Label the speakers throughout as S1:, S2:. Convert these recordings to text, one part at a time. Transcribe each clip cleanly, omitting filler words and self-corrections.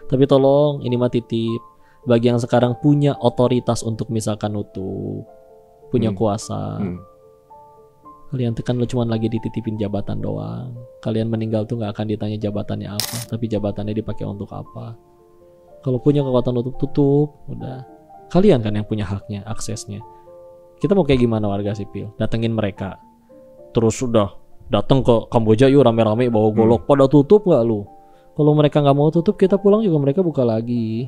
S1: Tapi tolong ini mah titip bagi yang sekarang punya otoritas untuk misalkan nutup, punya kuasa. Kalian tekan lo cuman lagi dititipin jabatan doang. Kalian meninggal tuh nggak akan ditanya jabatannya apa, tapi jabatannya dipakai untuk apa. Kalau punya kekuatan untuk tutup, udah. Kalian kan yang punya haknya, aksesnya. Kita mau kayak gimana warga sipil? Datengin mereka. Terus udah datang ke Kamboja yuk rame-rame bawa golok. Pada tutup nggak lu? Kalau mereka nggak mau tutup, kita pulang juga mereka buka lagi.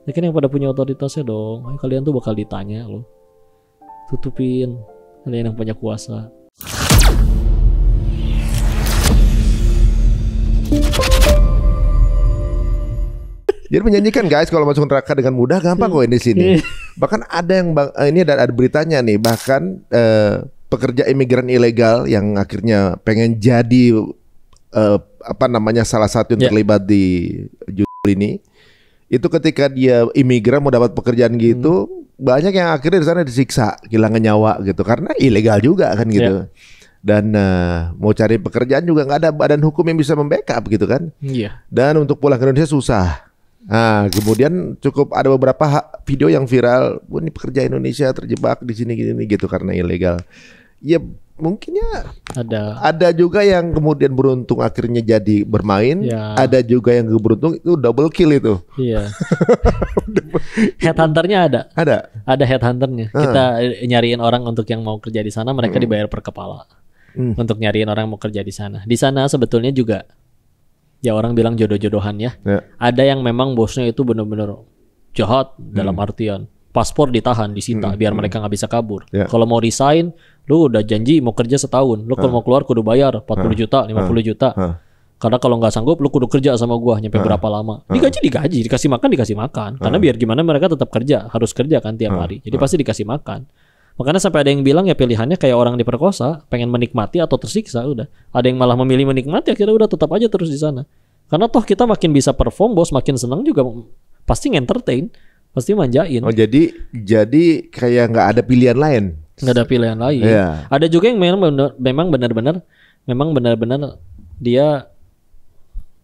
S1: Ya kan yang pada punya otoritasnya dong. Ayo, kalian tuh bakal ditanya lo. Tutupin. Kalian yang punya kuasa.
S2: Jadi menyanyikan guys, kalau masuk neraka dengan mudah gampang kok ini sini. Bahkan ada yang ini ada beritanya nih, bahkan pekerja imigran ilegal yang akhirnya pengen jadi salah satu yang terlibat di ini. Itu ketika dia imigran mau dapat pekerjaan gitu, banyak yang akhirnya di sana disiksa, kehilangan nyawa gitu karena ilegal juga kan gitu. Dan mau cari pekerjaan juga nggak ada badan hukum yang bisa membackup gitu kan. Dan untuk pulang ke Indonesia susah. Nah, kemudian cukup ada beberapa video yang viral, ini pekerja Indonesia terjebak di sini gini gitu karena ilegal. Ya mungkin ya ada juga yang kemudian beruntung akhirnya jadi bermain, ada juga yang beruntung itu double kill itu.
S1: Iya. Headhunternya ada headhunternya. Kita nyariin orang untuk yang mau kerja di sana, mereka dibayar per kepala. Untuk nyariin orang yang mau kerja di sana. Di sana sebetulnya juga ya orang bilang jodoh-jodohan ya. Ada yang memang bosnya itu benar-benar jahat dalam artian paspor ditahan, disita biar mereka nggak bisa kabur. Kalau mau resign, lu udah janji mau kerja setahun. Lu kalau mau keluar kudu bayar 40 juta, 50 juta. Karena kalau nggak sanggup, lu kudu kerja sama gua nyampe berapa lama. Digaji, dikasih makan. Karena biar gimana mereka tetap kerja, harus kerja kan tiap hari. Jadi pasti dikasih makan. Makanya sampai ada yang bilang ya pilihannya kayak orang diperkosa, pengen menikmati atau tersiksa udah. Ada yang malah memilih menikmati, akhirnya udah tetap aja terus di sana. Karena toh kita makin bisa perform, bos makin senang juga pasti entertain. Pasti manjain.
S2: Oh jadi kayak nggak ada pilihan lain.
S1: Nggak ada pilihan lain. Ada juga yang memang benar-benar dia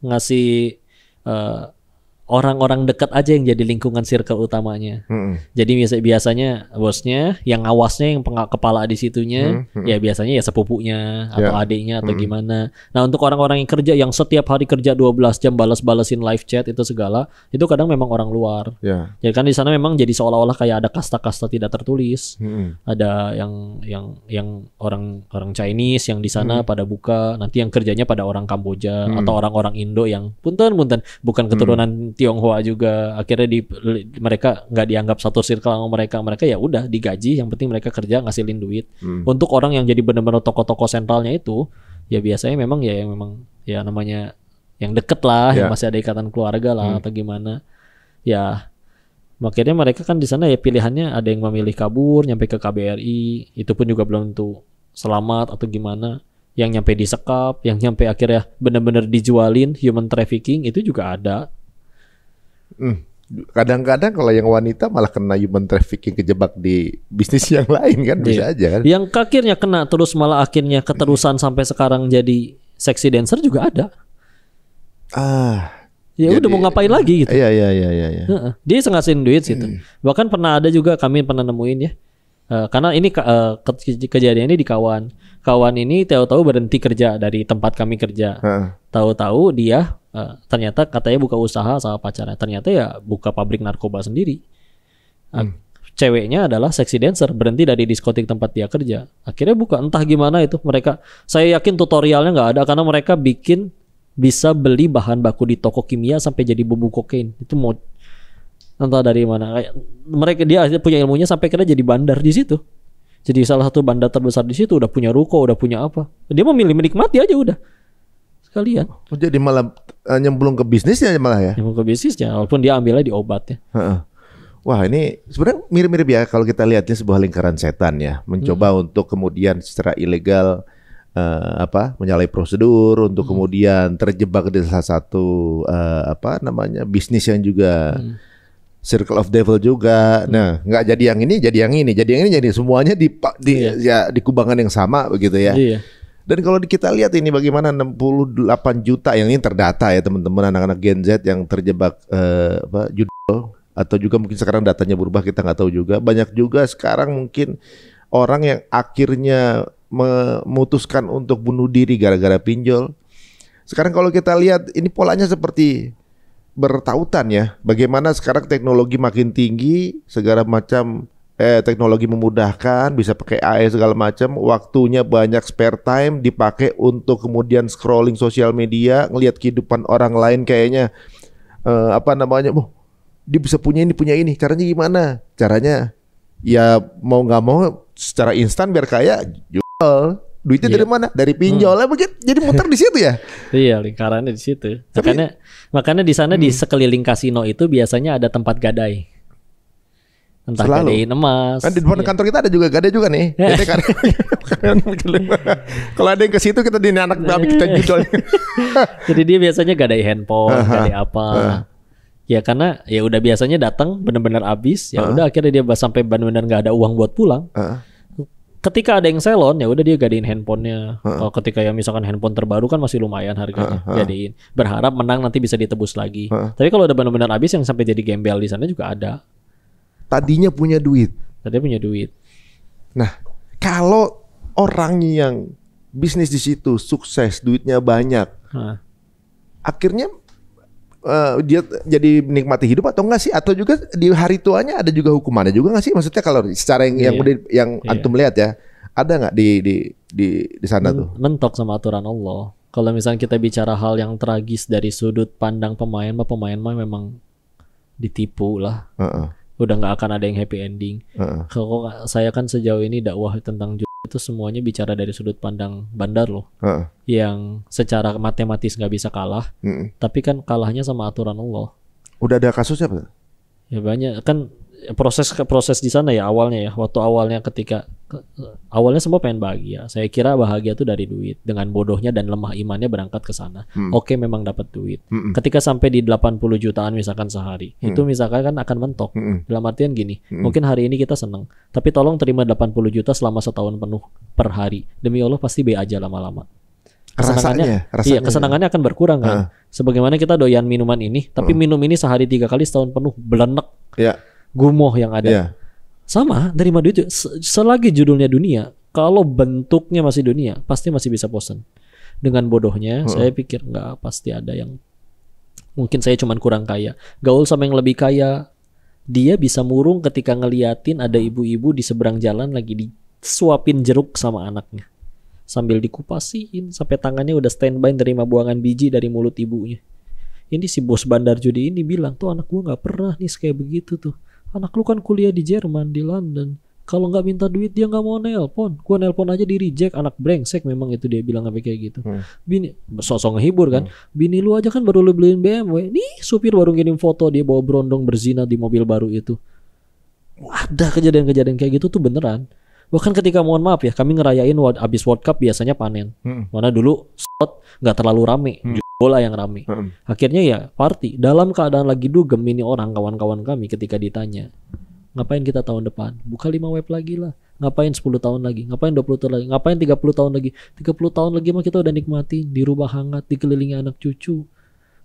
S1: ngasih orang-orang dekat aja yang jadi lingkungan circle utamanya. Jadi biasanya bosnya, yang ngawasnya, yang kepala di situnya, ya biasanya ya sepupunya atau adiknya atau gimana. Nah untuk orang-orang yang kerja, yang setiap hari kerja 12 jam balas-balasin live chat itu segala, itu kadang memang orang luar. Jadi kan di sana memang jadi seolah-olah kayak ada kasta-kasta tidak tertulis. Ada yang orang Chinese yang di sana pada buka, nanti yang kerjanya pada orang Kamboja atau orang-orang Indo yang punten bukan keturunan Tionghoa juga, akhirnya mereka nggak dianggap satu circle sama mereka ya udah digaji, yang penting mereka kerja ngasilin duit. Untuk orang yang jadi benar-benar tokoh-tokoh sentralnya itu ya biasanya memang ya namanya yang deket lah, yang masih ada ikatan keluarga lah atau gimana ya. Akhirnya mereka kan di sana ya pilihannya ada yang memilih kabur nyampe ke KBRI, itu pun juga belum tentu selamat atau gimana. Yang nyampe disekap, yang nyampe akhirnya benar-benar dijualin, human trafficking itu juga ada.
S2: Kadang-kadang kalau yang wanita malah kena human trafficking, kejebak di bisnis yang lain kan, bisa aja kan.
S1: Yang akhirnya kena terus malah akhirnya keterusan sampai sekarang jadi sexy dancer juga ada. Ya udah mau ngapain lagi gitu.
S2: Iya.
S1: Dia ngasihin duit situ. Bahkan pernah ada juga kami pernah nemuin ya. Karena ini kejadian ini di kawan ini tahu-tahu berhenti kerja dari tempat kami kerja. Tahu-tahu dia ternyata katanya buka usaha sama pacarnya, ternyata ya buka pabrik narkoba sendiri. Ceweknya adalah sexy dancer, berhenti dari diskotik tempat dia kerja, akhirnya buka entah gimana itu. Mereka, saya yakin tutorialnya nggak ada karena mereka bisa beli bahan baku di toko kimia sampai jadi bubuk kokain. Itu mau entah dari mana. Dia punya ilmunya sampai kira jadi bandar di situ. Jadi salah satu bandar terbesar di situ, udah punya ruko, udah punya apa. Dia memilih menikmati aja udah. Sekalian.
S2: Oh, jadi malah nyemplung ke bisnisnya malah ya.
S1: Nyemplung ke bisnisnya walaupun dia ambilnya di obat ya.
S2: Wah, ini sebenarnya mirip-mirip ya kalau kita lihatnya sebuah lingkaran setan ya, mencoba untuk kemudian secara ilegal menyalahi prosedur untuk kemudian terjebak di salah satu bisnis yang juga circle of devil juga. Nah, nggak jadi yang ini, jadi yang ini, jadi yang ini, jadi semuanya di kubangan yang sama begitu ya. Dan kalau kita lihat ini bagaimana 68 juta yang ini terdata ya teman-teman, anak-anak Gen Z yang terjebak judul, atau juga mungkin sekarang datanya berubah, kita nggak tahu juga. Banyak juga sekarang mungkin orang yang akhirnya memutuskan untuk bunuh diri gara-gara pinjol. Sekarang kalau kita lihat ini polanya seperti bertautan ya. Bagaimana sekarang teknologi makin tinggi, segala macam teknologi memudahkan, bisa pakai AI segala macam, waktunya banyak, spare time dipakai untuk kemudian scrolling sosial media, ngelihat kehidupan orang lain kayaknya dia bisa punya ini, caranya gimana? Caranya ya mau nggak mau secara instan biar kaya, jual. Duitnya dari mana? Dari pinjol. Begitu. Jadi muter di situ ya.
S1: Iya, lingkarannya di situ. Makanya di sana di sekeliling kasino itu biasanya ada tempat gadai. Entah gadein emas.
S2: Kan di depan kantor kita ada juga gadai juga nih. Kalau ada yang ke situ kita anak kita judol.
S1: Jadi dia biasanya gadai handphone, gadai apa. Ya karena ya udah biasanya datang benar-benar habis, ya udah akhirnya dia sampai benar-benar nggak ada uang buat pulang. Ketika ada yang selon, ya udah dia gadein handphonenya. Kalau ketika ya misalkan handphone terbaru kan masih lumayan harganya, gadein. Berharap menang nanti bisa ditebus lagi. Tapi kalau udah benar-benar habis yang sampai jadi gembel di sana juga ada.
S2: Tadinya punya duit.
S1: Nah,
S2: kalau orang yang bisnis di situ sukses, duitnya banyak, akhirnya dia jadi menikmati hidup atau enggak sih? Atau juga di hari tuanya ada juga hukumannya juga enggak sih? Maksudnya kalau secara yang antum lihat ya, ada nggak di sana tuh?
S1: Mentok sama aturan Allah. Kalau misalnya kita bicara hal yang tragis dari sudut pandang pemain mah memang ditipu lah. Udah nggak akan ada yang happy ending. Kalau saya kan sejauh ini dakwah tentang itu semuanya bicara dari sudut pandang bandar loh, yang secara matematis nggak bisa kalah, tapi kan kalahnya sama aturan Allah.
S2: Udah ada kasusnya apa?
S1: Ya banyak kan proses di sana ya awalnya ya, waktu awalnya awalnya semua pengen bahagia. Saya kira bahagia itu dari duit. Dengan bodohnya dan lemah imannya berangkat ke sana. Oke, memang dapat duit. Ketika sampai di 80 jutaan misalkan sehari, itu misalkan kan akan mentok. Dalam artian gini, mungkin hari ini kita senang, tapi tolong terima 80 juta selama setahun penuh per hari. Demi Allah pasti be aja lama-lama. Kesenangannya kesenangannya akan berkurang kan. Sebagaimana kita doyan minuman ini, tapi minum ini sehari 3 kali setahun penuh, belenek. Gumoh yang ada. Sama terima duit. Selagi judulnya dunia, kalau bentuknya masih dunia, pasti masih bisa bosan. Dengan bodohnya, saya pikir nggak, pasti ada yang mungkin saya cuman kurang kaya. Gaul sama yang lebih kaya, dia bisa murung ketika ngeliatin ada ibu-ibu di seberang jalan lagi disuapin jeruk sama anaknya, sambil dikupasin sampai tangannya udah standby nerima buangan biji dari mulut ibunya. Ini si bos bandar judi ini bilang, tuh anak gua nggak pernah nih kayak begitu tuh. Anak lu kan kuliah di Jerman, di London. Kalau nggak minta duit dia nggak mau nelpon. Gua nelpon aja di reject, anak brengsek memang itu dia bilang sampai kayak gitu. Bini sosok ngehibur kan. Bini lu aja kan baru lu beliin BMW. Nih supir baru ngirim foto dia bawa berondong berzina di mobil baru itu. Ada kejadian-kejadian kayak gitu tuh beneran. Bahkan ketika mohon maaf ya, kami ngerayain abis World Cup biasanya panen. Mana dulu slot nggak terlalu rame. Bola yang rame. Akhirnya ya party. Dalam keadaan lagi dugem ini orang kawan-kawan kami ketika ditanya, ngapain kita tahun depan? Buka 5 web lagi lah. Ngapain 10 tahun lagi? Ngapain 20 tahun lagi? Ngapain 30 tahun lagi? 30 tahun lagi mah kita udah nikmatin, di rumah hangat, dikelilingi anak cucu.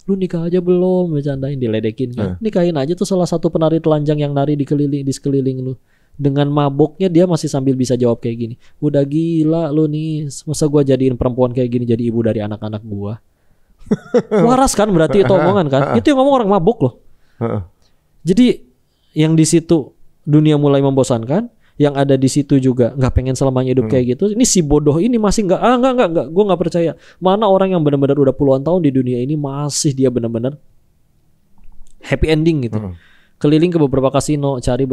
S1: Lu nikah aja belum? Bercandain, diledekin kan. Nikahin aja tuh salah satu penari telanjang yang nari di sekeliling lu. Dengan maboknya dia masih sambil bisa jawab kayak gini. Udah gila lu nih. Masa gua jadiin perempuan kayak gini jadi ibu dari anak-anak gua? Waras kan berarti itu omongan kan. Itu yang ngomong orang mabuk loh. Jadi yang di situ dunia mulai membosankan, yang ada di situ juga nggak pengen selamanya hidup kayak gitu. Ini si bodoh ini masih nggak gue nggak percaya. Mana orang yang benar-benar udah puluhan tahun di dunia ini masih dia benar-benar happy ending gitu. Keliling ke beberapa kasino, cari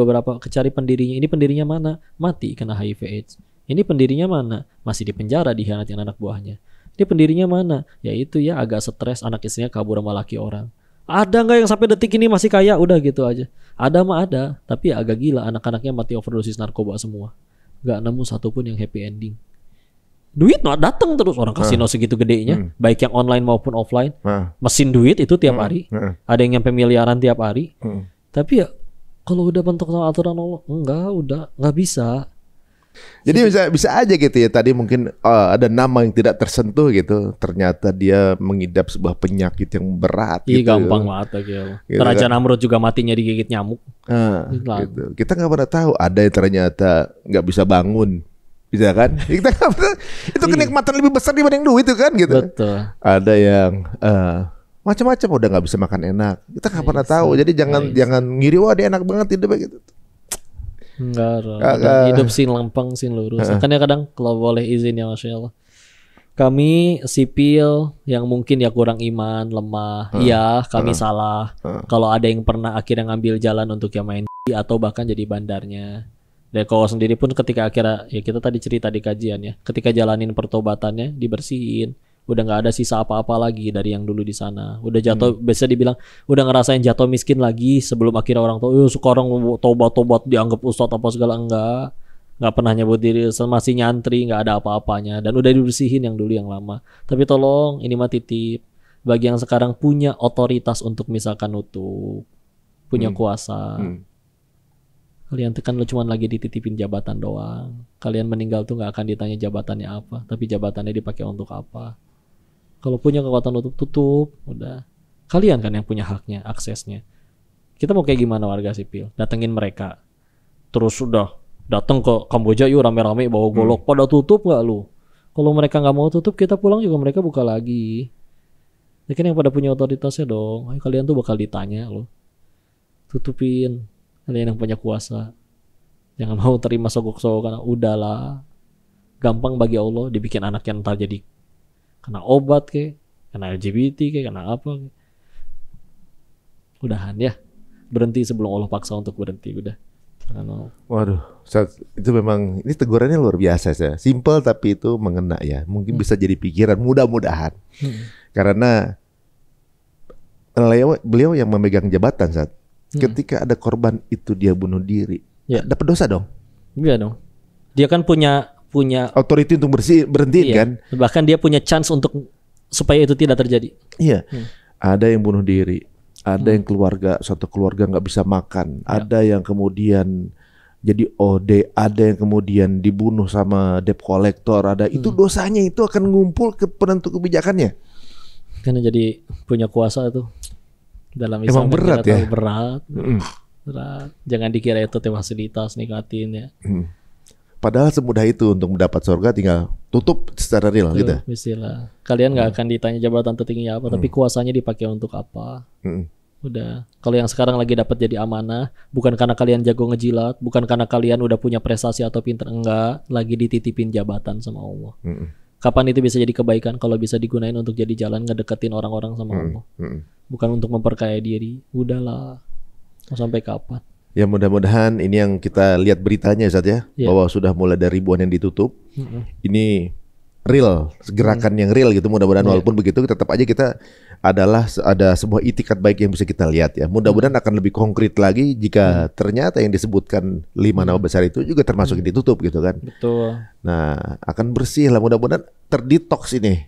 S1: pendirinya. Ini pendirinya mana? Mati kena HIV/AIDS. Ini pendirinya mana? Masih di penjara dikhianatin anak buahnya. Ini pendirinya mana? Ya itu ya agak stres, anak istrinya kabur sama laki orang. Ada nggak yang sampai detik ini masih kaya? Udah gitu aja. Ada mah ada, tapi ya agak gila, anak-anaknya mati overdosis narkoba semua. Gak nemu satupun yang happy ending. Duit datang terus, orang kasino segitu gedenya, baik yang online maupun offline. Mesin duit itu tiap hari. Ada yang nyampe miliaran tiap hari. Tapi ya kalau udah bentuk sama aturan Allah, enggak, udah nggak bisa.
S2: Jadi bisa aja gitu ya. Tadi mungkin ada nama yang tidak tersentuh gitu. Ternyata dia mengidap sebuah penyakit yang berat.
S1: Iya
S2: gitu.
S1: gampang banget gitu. Raja
S2: kan?
S1: Namrud juga matinya digigit nyamuk.
S2: Gitu. Kita nggak pernah tahu. Ada yang ternyata nggak bisa bangun, bisa kan? Kita nggak pernah. Itu kenikmatan lebih besar dibanding duit itu kan gitu.
S1: Betul.
S2: Ada yang macam-macam udah nggak bisa makan enak. Kita nggak pernah tahu. Jadi jangan ngiri wah dia enak banget hidupnya gitu.
S1: Enggak, hidup sin lempeng sin lurus. Kan ya kadang kalau boleh izin ya Masya Allah. Kami sipil yang mungkin ya kurang iman, lemah. Iya, kami salah. Kalau ada yang pernah akhirnya ngambil jalan untuk yang main atau bahkan jadi bandarnya. Dan kalau sendiri pun ketika akhirnya ya kita tadi cerita di kajian ya, ketika jalanin pertobatannya dibersihin, udah nggak ada sisa apa-apa lagi dari yang dulu di sana. Udah jatuh, biasa dibilang udah ngerasain jatuh miskin lagi sebelum akhirnya orang tahu, sekarang tobat dianggap ustadz apa segala nggak pernah nyebut diri, masih nyantri, nggak ada apa-apanya dan udah dibersihin yang dulu yang lama. Tapi tolong ini mah titip bagi yang sekarang punya otoritas untuk misalkan nutup, punya kuasa. Kalian tekan lo cuma lagi dititipin jabatan doang. Kalian meninggal tuh nggak akan ditanya jabatannya apa, tapi jabatannya dipakai untuk apa. Kalau punya kekuatan tutup, udah. Kalian kan yang punya haknya, aksesnya. Kita mau kayak gimana warga sipil? Datengin mereka. Terus udah datang ke Kamboja yuk rame-rame bawa golok. Pada tutup nggak lu? Kalau mereka nggak mau tutup, kita pulang juga mereka buka lagi. Ya kan yang pada punya otoritasnya dong. Ayo, kalian tuh bakal ditanya loh. Tutupin. Kalian yang punya kuasa. Jangan mau terima sogok-sogokan. Udahlah. Gampang bagi Allah dibikin anak yang ntar jadi kena obat kek, kena LGBT kek, kena apa kek. Udahan ya. Berhenti sebelum Allah paksa untuk berhenti, udah.
S2: Waduh, itu memang ini tegurannya luar biasa ya. Simple tapi itu mengena ya. Mungkin bisa jadi pikiran mudah-mudahan. Karena beliau yang memegang jabatan saat ketika ada korban itu dia bunuh diri. Ya. Dapat dosa dong?
S1: Iya dong. Dia kan punya
S2: authority untuk berhentiin kan.
S1: Bahkan dia punya chance untuk supaya itu tidak terjadi.
S2: Iya. Ada yang bunuh diri, ada yang satu keluarga nggak bisa makan, ada yang kemudian jadi OD, ada yang kemudian dibunuh sama debt collector, ada itu dosanya itu akan ngumpul ke penentu kebijakannya.
S1: Karena jadi punya kuasa itu dalam Islam.
S2: Emang berat ya.
S1: Berat. Jangan dikira itu fasilitas nikatin ya.
S2: Padahal semudah itu untuk mendapat surga tinggal tutup secara real gitu.
S1: Istilah. Kalian nggak akan ditanya jabatan tertingginya apa, tapi kuasanya dipakai untuk apa. Udah. Kalau yang sekarang lagi dapat jadi amanah, bukan karena kalian jago ngejilat, bukan karena kalian udah punya prestasi atau pinter, enggak, lagi dititipin jabatan sama Allah. Kapan itu bisa jadi kebaikan? Kalau bisa digunain untuk jadi jalan ngedeketin orang-orang sama Allah. Bukan untuk memperkaya diri. Udahlah. Mau sampai kapan?
S2: Ya mudah-mudahan ini yang kita lihat beritanya Ustaz ya, bahwa sudah mulai ada ribuan yang ditutup. Ini real, gerakan yang real gitu. Mudah-mudahan walaupun begitu tetap aja kita ada sebuah itikat baik yang bisa kita lihat ya. Mudah-mudahan akan lebih konkret lagi jika ternyata yang disebutkan 5 nama besar itu juga termasuk yang ditutup gitu kan.
S1: Betul.
S2: Nah, akan bersih lah, mudah-mudahan terdetoks ini.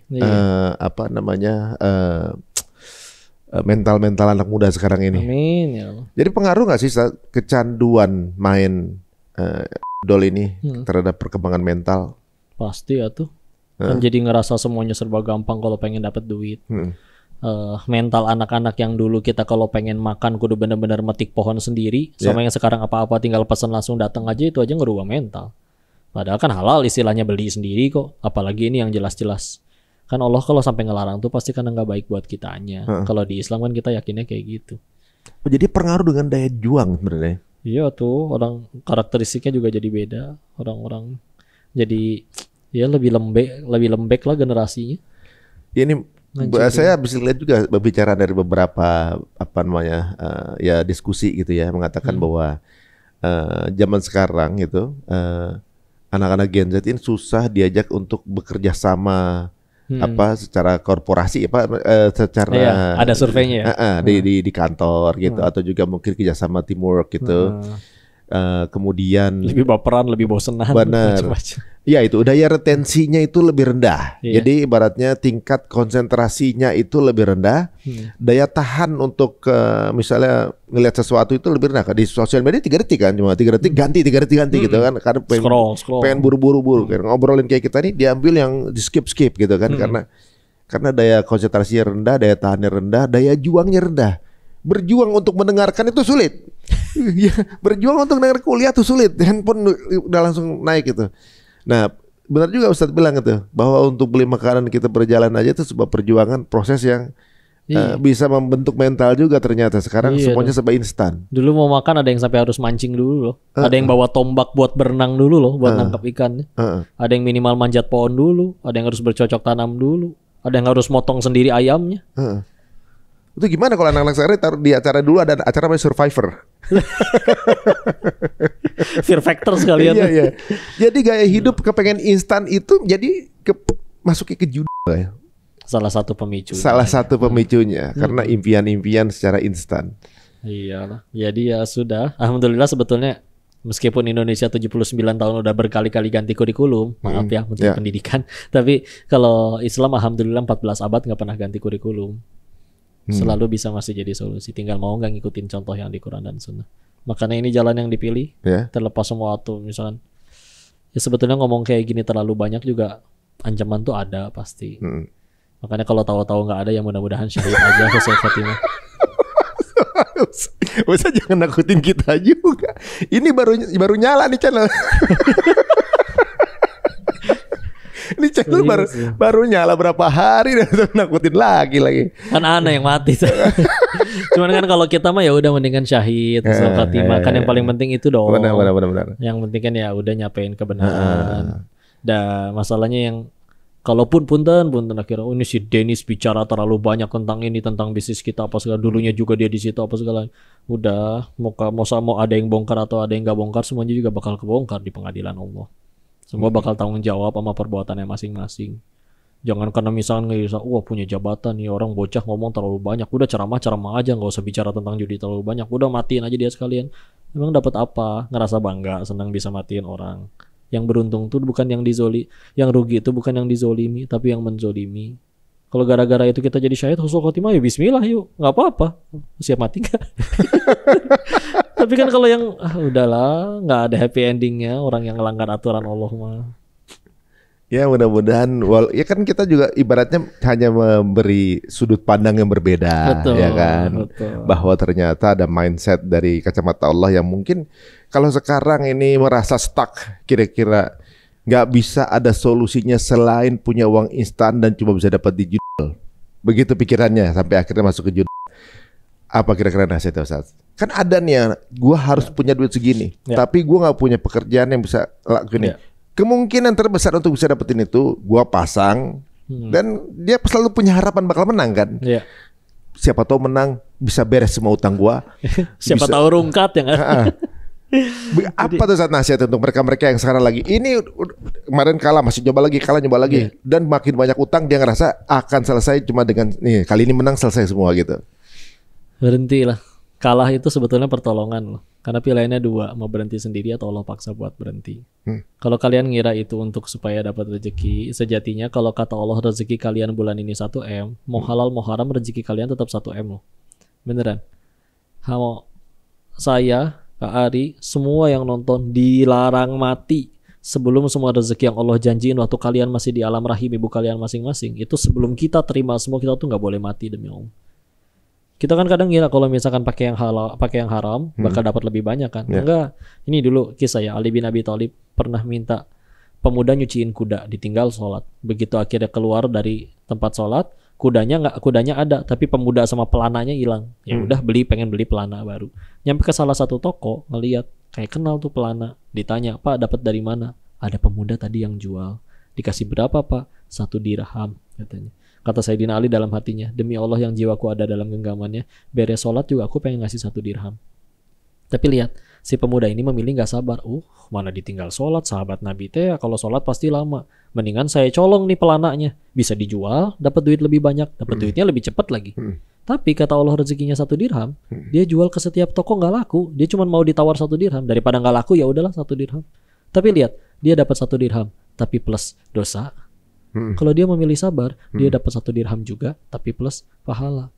S2: Mental-mental anak muda sekarang ini.
S1: Amin ya Allah.
S2: Jadi pengaruh nggak sih kecanduan main dol ini terhadap perkembangan mental?
S1: Pasti ya tuh. Kan jadi ngerasa semuanya serba gampang kalau pengen dapat duit. Mental anak-anak yang dulu kita kalau pengen makan kudu benar-benar metik pohon sendiri, sama yang sekarang apa-apa tinggal pesan langsung datang aja, itu aja ngerubah mental. Padahal kan halal istilahnya beli sendiri kok. Apalagi ini yang jelas-jelas. Kan Allah kalau sampai ngelarang tuh pasti karena nggak baik buat kitanya. Kalau di Islam kan kita yakinnya kayak gitu.
S2: Jadi pengaruh dengan daya juang sebenarnya.
S1: Iya tuh, orang karakteristiknya juga jadi beda. Orang-orang jadi ya lebih lembek lah generasinya.
S2: Ya, ini saya bisa lihat juga berbicara dari beberapa diskusi gitu ya, mengatakan bahwa zaman sekarang gitu anak-anak Gen Z ini susah diajak untuk bekerja sama secara korporasi secara
S1: ada surveinya ya?
S2: di kantor gitu atau juga mungkin kerjasama teamwork gitu. kemudian
S1: lebih baperan, lebih bosenan,
S2: benar. Ya itu daya retensinya itu lebih rendah. Jadi ibaratnya tingkat konsentrasinya itu lebih rendah. Daya tahan untuk misalnya ngelihat sesuatu itu lebih rendah. Di sosial media 3 detik kan, cuma 3 detik ganti gitu kan. Karena pengen buru-buru ngobrolin kayak kita nih diambil yang di skip gitu kan, karena daya konsentrasinya rendah, daya tahannya rendah, daya juangnya rendah. Berjuang untuk mendengarkan itu sulit. Ya, berjuang untuk dengar kuliah itu sulit. Handphone udah langsung naik gitu. Nah, benar juga Ustadz bilang itu, bahwa untuk beli makanan kita berjalan aja itu sebuah perjuangan, proses yang bisa membentuk mental juga ternyata. Sekarang semuanya serba instan.
S1: Dulu mau makan ada yang sampai harus mancing dulu loh. Ada yang bawa tombak buat berenang dulu loh, buat nangkap ikan. Ada yang minimal manjat pohon dulu, ada yang harus bercocok tanam dulu, ada yang harus motong sendiri ayamnya.
S2: Itu gimana kalau anak-anak sekarang taruh di acara dulu ada acara namanya Survivor.
S1: Fear factor sekalian.
S2: Iya. Jadi gaya hidup kepengen instan itu jadi masuknya ke judi ya.
S1: Salah satu pemicu.
S2: Pemicunya karena impian-impian secara instan.
S1: Iyalah. Jadi ya sudah. Alhamdulillah sebetulnya meskipun Indonesia 79 tahun udah berkali-kali ganti kurikulum, maaf ya Menteri Pendidikan, tapi kalau Islam alhamdulillah 14 abad nggak pernah ganti kurikulum. Selalu bisa masih jadi solusi. Tinggal mau nggak ngikutin contoh yang di Quran dan Sunnah. Makanya ini jalan yang dipilih. Terlepas semua waktu misalkan. Ya sebetulnya ngomong kayak gini terlalu banyak juga ancaman tuh ada pasti. Makanya kalau tahu-tahu nggak ada ya mudah-mudahan syahid aja husnul khotimah.
S2: Usah jangan nakutin kita juga. Ini baru nyala nih channel. Ini channel baru nyala berapa hari dan nakutin lagi.
S1: Kan aneh yang mati. Cuman kan kalau kita mah ya udah mendingan syahid, husnul khotimah. Kan yang paling penting itu dong.
S2: Benar.
S1: Yang penting kan ya udah nyapain kebenaran. Dan masalahnya yang kalaupun punten akhirnya ini si Dennis bicara terlalu banyak tentang ini, tentang bisnis kita apa segala, dulunya juga dia di situ apa segala. Udah mau ada yang bongkar atau ada yang nggak bongkar, semuanya juga bakal kebongkar di pengadilan Allah. Semua bakal tanggung jawab sama perbuatannya masing-masing. Jangan karena misalnya ngerasa, wah punya jabatan nih orang bocah ngomong terlalu banyak, udah ceramah aja, nggak usah bicara tentang judi terlalu banyak, udah matiin aja dia sekalian. Emang dapat apa? Ngerasa bangga, senang bisa matiin orang. Yang beruntung tuh bukan yang yang rugi itu bukan yang dizolimi, tapi yang menzolimi. Kalau gara-gara itu kita jadi syahid husnul khotimah ya bismillah yuk, nggak apa-apa. Siap mati nggak? Tapi kan kalau yang udahlah nggak ada happy endingnya, orang yang melanggar aturan Allah mah.
S2: Ya mudah-mudahan, ya kan kita juga ibaratnya hanya memberi sudut pandang yang berbeda,
S1: betul,
S2: ya kan,
S1: betul.
S2: Bahwa ternyata ada mindset dari kacamata Allah yang mungkin kalau sekarang ini merasa stuck, kira-kira nggak bisa ada solusinya selain punya uang instan dan cuma bisa dapat di judul. Begitu pikirannya sampai akhirnya masuk ke judul. Apa kira-kira nasihatnya Ustaz? Kan ada nih, gua harus punya duit segini, tapi gua nggak punya pekerjaan yang bisa lakuin ini. Kemungkinan terbesar untuk bisa dapetin itu gua pasang dan dia selalu punya harapan bakal menang kan. Siapa tahu menang bisa beres semua utang gua.
S1: Siapa tahu rungkat ya kan.
S2: Apa tuh saat nasihat untuk mereka-mereka yang sekarang lagi ini kemarin kalah masih nyoba lagi dan makin banyak utang, dia ngerasa akan selesai cuma dengan nih kali ini menang selesai semua gitu.
S1: Berhentilah. Kalah itu sebetulnya pertolongan loh. Karena pilihannya dua, mau berhenti sendiri atau Allah paksa buat berhenti. Kalau kalian ngira itu untuk supaya dapat rezeki, sejatinya kalau kata Allah rezeki kalian bulan ini 1M, mau halal mau haram rezeki kalian tetap 1M loh. Beneran. Saya, Kak Ari, semua yang nonton dilarang mati sebelum semua rezeki yang Allah janjiin waktu kalian masih di alam rahim ibu kalian masing-masing. Itu sebelum kita terima semua, kita tuh nggak boleh mati demi Allah. Kita kan kadang ngira kalau misalkan pakai yang halal, pakai yang haram bakal dapat lebih banyak kan. Enggak. Ini dulu kisah ya, Ali bin Abi Thalib pernah minta pemuda nyuciin kuda, ditinggal sholat. Begitu akhirnya keluar dari tempat sholat, kudanya ada, tapi pemuda sama pelananya hilang. Ya udah pengen beli pelana baru. Nyampe ke salah satu toko, ngelihat kayak kenal tuh pelana. Ditanya, "Pak, dapat dari mana?" "Ada pemuda tadi yang jual." "Dikasih berapa, Pak?" 1 dirham katanya. Kata Sayyidina Ali dalam hatinya, demi Allah yang jiwaku ada dalam genggamannya, beres sholat juga aku pengen ngasih 1 dirham. Tapi lihat, si pemuda ini memilih gak sabar. Mana ditinggal sholat, sahabat Nabi teh kalau sholat pasti lama. Mendingan saya colong nih pelananya. Bisa dijual, dapat duit lebih banyak, dapat duitnya lebih cepat lagi. Tapi kata Allah rezekinya 1 dirham, dia jual ke setiap toko nggak laku. Dia cuma mau ditawar 1 dirham. Daripada nggak laku ya udahlah 1 dirham. Tapi lihat, dia dapat 1 dirham, tapi plus dosa. Kalau dia memilih sabar, dia dapat 1 dirham juga, tapi plus pahala.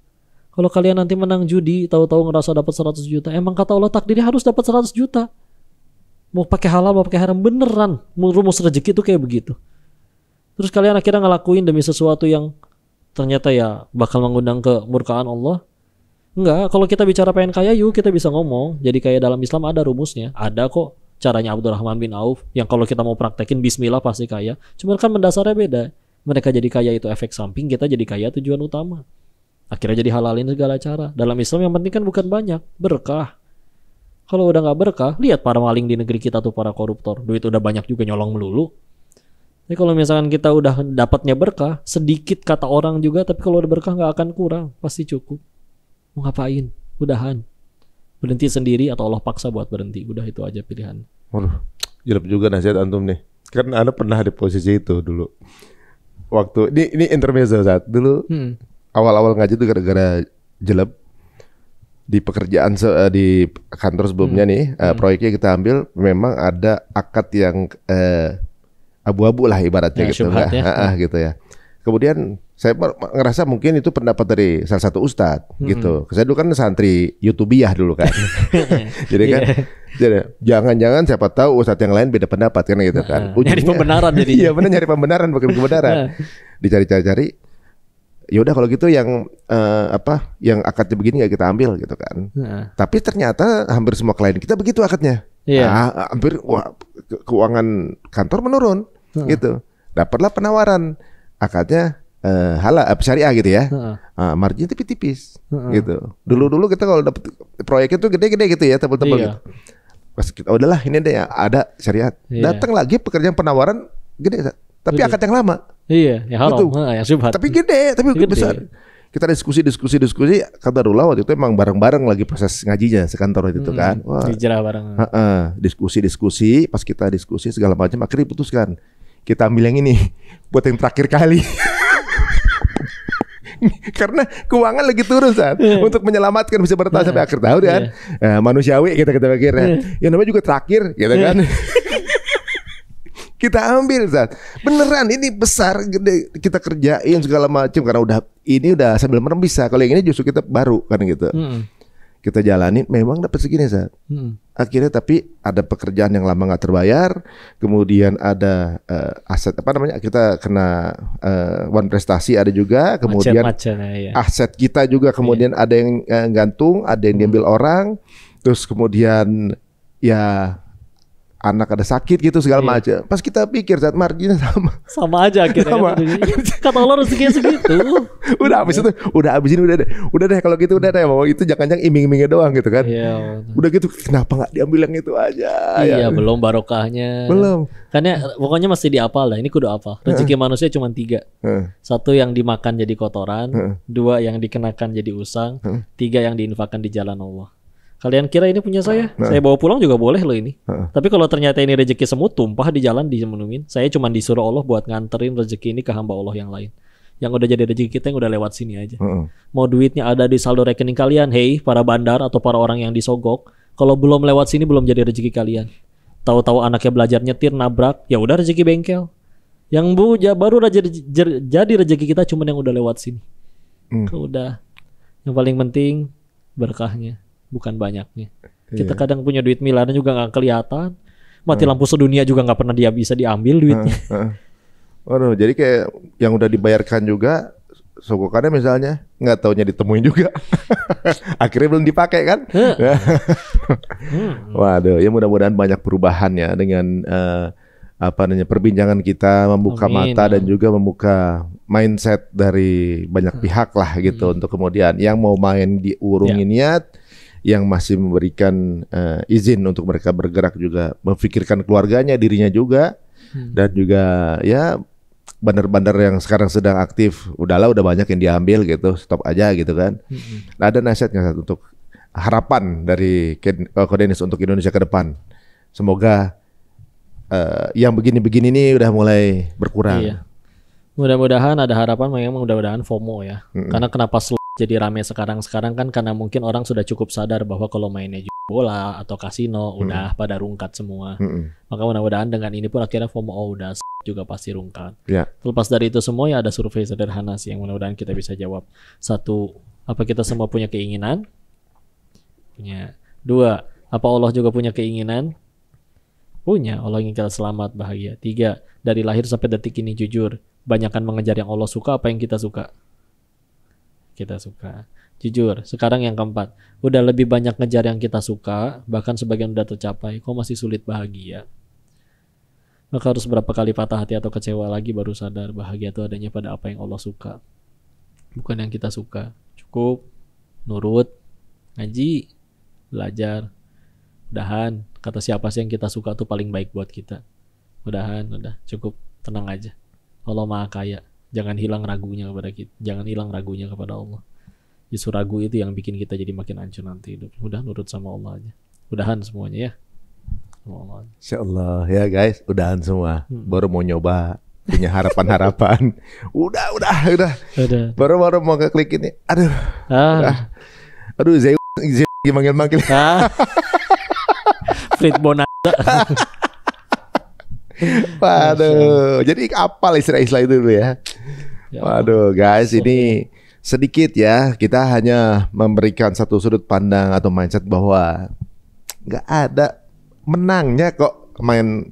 S1: Kalau kalian nanti menang judi, tahu-tahu ngerasa dapat 100 juta, emang kata Allah takdirnya harus dapat 100 juta. Mau pakai halal, mau pakai haram, beneran. Rumus rezeki itu kayak begitu. Terus kalian akhirnya ngelakuin demi sesuatu yang ternyata ya bakal mengundang kemurkaan Allah. Enggak, kalau kita bicara pengen kaya, yuk kita bisa ngomong. Jadi kayak dalam Islam ada rumusnya. Ada kok caranya Abdurrahman bin Auf yang kalau kita mau praktekin bismillah pasti kaya. Cuman kan mendasarnya beda. Mereka jadi kaya itu efek samping, kita jadi kaya tujuan utama. Akhirnya jadi halalin segala cara. Dalam Islam yang penting kan bukan banyak, berkah. Kalau udah nggak berkah, lihat para maling di negeri kita tuh, para koruptor. Duit udah banyak juga nyolong melulu. Tapi kalau misalkan kita udah dapatnya berkah, sedikit kata orang juga, tapi kalau udah berkah nggak akan kurang, pasti cukup. Mau ngapain? Udahan. Berhenti sendiri atau Allah paksa buat berhenti. Udah itu aja pilihan.
S2: Waduh, jelek juga nasihat antum nih. Karena Anda pernah di posisi itu dulu. Waktu ini intermezzo saat dulu awal-awal ngaji tuh gara-gara jelek di pekerjaan di kantor sebelumnya nih, proyeknya kita ambil memang ada akad yang abu-abu lah ibaratnya gitu lah, gitu ya. Kemudian saya ngerasa mungkin itu pendapat dari salah satu ustadz gitu. Saya dulu kan santri YouTubiah dulu kan. Jadi kan jadi jangan-jangan siapa tahu ustadz yang lain beda pendapat kan gitu kan.
S1: Nyari pembenaran jadi.
S2: Iya benar, nyari pembenaran bukan kebenaran. Dicari-cari. Ya udah kalau gitu yang yang akadnya begini ya kita ambil gitu kan. Tapi ternyata hampir semua klien kita begitu akadnya. Hampir keuangan kantor menurun gitu. Dapatlah penawaran akadnya halal syariah gitu ya. Margin tipis-tipis gitu. Dulu kita kalau dapat proyeknya tuh gede-gede gitu ya, tebel-tebel gitu. Pas kita udahlah ini deh ya, ada syariat. Datang lagi pekerjaan penawaran gede tapi akad yang lama.
S1: Iya, yang haram, yang syubhat.
S2: Tapi gede, tapi besar. Kita diskusi kata Rula waktu itu emang bareng-bareng lagi proses ngajinya sekantor itu kan. Wah.
S1: Hijrah bareng.
S2: Diskusi, pas kita diskusi segala macam akhirnya diputuskan. Kita ambil yang ini buat yang terakhir kali. Karena keuangan lagi turun saat untuk menyelamatkan bisa bertahan sampai akhir tahun kan. Manusiawi kita pikirnya. Ya namanya juga terakhir gitu kan. Kita ambil saat beneran ini besar gede kita kerjain segala macam karena udah sambil merem bisa. Kalau yang ini justru kita baru kan gitu. Kita jalanin memang dapat segini saat. Akhirnya tapi ada pekerjaan yang lama nggak terbayar, kemudian ada aset kita kena one prestasi ada juga, kemudian aset kita juga kemudian ada yang gantung, ada yang diambil orang, terus kemudian ya anak ada sakit gitu segala macam. Pas kita pikir saat marginnya
S1: sama aja akhirnya. Kata Allah rezekinya segitu.
S2: Udah habis itu, udah deh kalau gitu udah deh. Mau itu jangan-jangan iming-imingnya doang gitu kan.
S1: Iya.
S2: Udah gitu kenapa nggak diambil yang itu aja?
S1: Iya, belum barokahnya.
S2: Belum.
S1: Karena pokoknya mesti dihafal lah. Ini kudu hafal. Rezeki manusia cuma 3. 1 yang dimakan jadi kotoran, 2 yang dikenakan jadi usang, 3 yang diinfakkan di jalan Allah. Kalian kira ini punya saya? Saya bawa pulang juga boleh loh ini. Tapi kalau ternyata ini rezeki semut tumpah di jalan disemenumin, saya cuma disuruh Allah buat nganterin rezeki ini ke hamba Allah yang lain. Yang udah jadi rezeki kita yang udah lewat sini aja. Mau duitnya ada di saldo rekening kalian, hey para bandar atau para orang yang disogok, kalau belum lewat sini belum jadi rezeki kalian. Tahu-tahu anaknya belajar nyetir nabrak, ya udah rezeki bengkel. Yang baru jadi rezeki kita cuma yang udah lewat sini. Udah. Yang paling penting berkahnya. Bukan banyaknya. Kita kadang punya duit miliaran juga nggak kelihatan. Mati lampu sedunia juga nggak pernah dia bisa diambil duitnya.
S2: Waduh, jadi kayak yang udah dibayarkan juga sogokannya misalnya nggak taunya ditemuin juga. Akhirnya belum dipakai kan? Waduh, ya mudah-mudahan banyak perubahan ya dengan perbincangan kita membuka mata dan juga membuka mindset dari banyak pihak lah gitu untuk kemudian yang mau main diurungin niat, yang masih memberikan izin untuk mereka bergerak juga memfikirkan keluarganya, dirinya juga, dan juga ya bandar-bandar yang sekarang sedang aktif udah banyak yang diambil gitu, stop aja gitu kan. Nah, ada nasihatnya untuk harapan dari Kodenis untuk Indonesia ke depan. Semoga yang begini-begini ini udah mulai berkurang.
S1: Mudah-mudahan ada harapan, memang mudah-mudahan FOMO ya. Karena kenapa jadi rame sekarang kan karena mungkin orang sudah cukup sadar bahwa kalau mainnya bola atau kasino udah pada rungkat semua. Maka mudah-mudahan dengan ini pun akhirnya FOMO udah juga pasti rungkat. Terlepas dari itu semua ya ada survei sederhana sih yang mudah-mudahan kita bisa jawab. 1, apa kita semua punya keinginan? Punya. 2, apa Allah juga punya keinginan? Punya. Allah ingin kita selamat, bahagia. 3, dari lahir sampai detik ini jujur, banyakkan mengejar yang Allah suka apa yang kita suka? Kita suka. Jujur. Sekarang yang keempat, udah lebih banyak ngejar yang kita suka, bahkan sebagian udah tercapai, kok masih sulit bahagia? Maka harus berapa kali patah hati atau kecewa lagi baru sadar bahagia itu adanya pada apa yang Allah suka, bukan yang kita suka. Cukup nurut, ngaji, belajar. Udahan, kata siapa sih yang kita suka tuh paling baik buat kita. Udah cukup, tenang aja. Allah Maha Kaya. Jangan hilang ragunya kepada kita. Jangan hilang ragunya kepada Allah. Justru ragu itu yang bikin kita jadi makin hancur nanti hidup. Udah nurut sama Allah aja. Udahan semuanya ya.
S2: Insyaallah ya guys, udahan semua. Baru mau nyoba, punya harapan-harapan. Udah. Baru mau klik ini. Aduh, Zay manggil-manggil.
S1: Frit Bonanza.
S2: Waduh, jadi apal istilah-istilah itu dulu ya. Waduh guys, ini sedikit ya, kita hanya memberikan satu sudut pandang atau mindset bahwa nggak ada menangnya kok main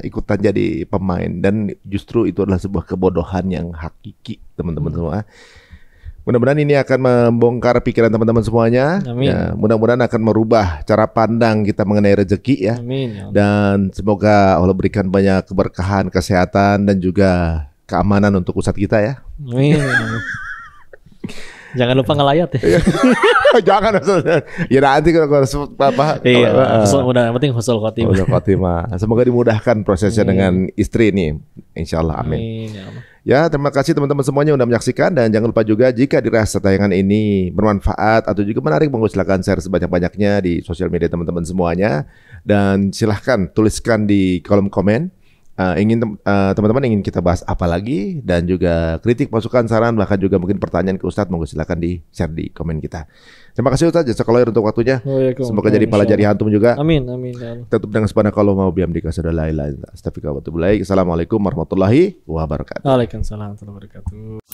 S2: ikutan jadi pemain, dan justru itu adalah sebuah kebodohan yang hakiki teman-teman semua. Mudah-mudahan ini akan membongkar pikiran teman-teman semuanya.
S1: Amin.
S2: Ya, mudah-mudahan akan merubah cara pandang kita mengenai rezeki ya.
S1: Amin.
S2: Dan semoga Allah berikan banyak keberkahan, kesehatan dan juga keamanan untuk ustadz kita ya.
S1: Amin. Jangan lupa ngelayat ya.
S2: Jangan. Ya nanti kalau apa.
S1: Iya. Yang penting husnul khotimah.
S2: Semoga dimudahkan prosesnya dengan istri ini. Insyaallah. Amin. Ya, terima kasih teman-teman semuanya udah menyaksikan, dan jangan lupa juga jika dirasa tayangan ini bermanfaat atau juga menarik, monggo silakan share sebanyak-banyaknya di sosial media teman-teman semuanya, dan silahkan tuliskan di kolom komen teman-teman ingin kita bahas apa lagi, dan juga kritik, masukan, saran, bahkan juga mungkin pertanyaan ke Ustadz, monggo silakan di share di komen kita. Terima kasih Ustadz, jazakallahu untuk waktunya. Semoga jadi pala jari antum juga.
S1: Amin.
S2: Tutup dengan subhanakallahumma wa bihamdika asyhadu an la ilaha illa anta astaghfiruka wa atubu ilaik. Assalamualaikum warahmatullahi wabarakatuh.
S1: Waalaikumsalam warahmatullahi wabarakatuh.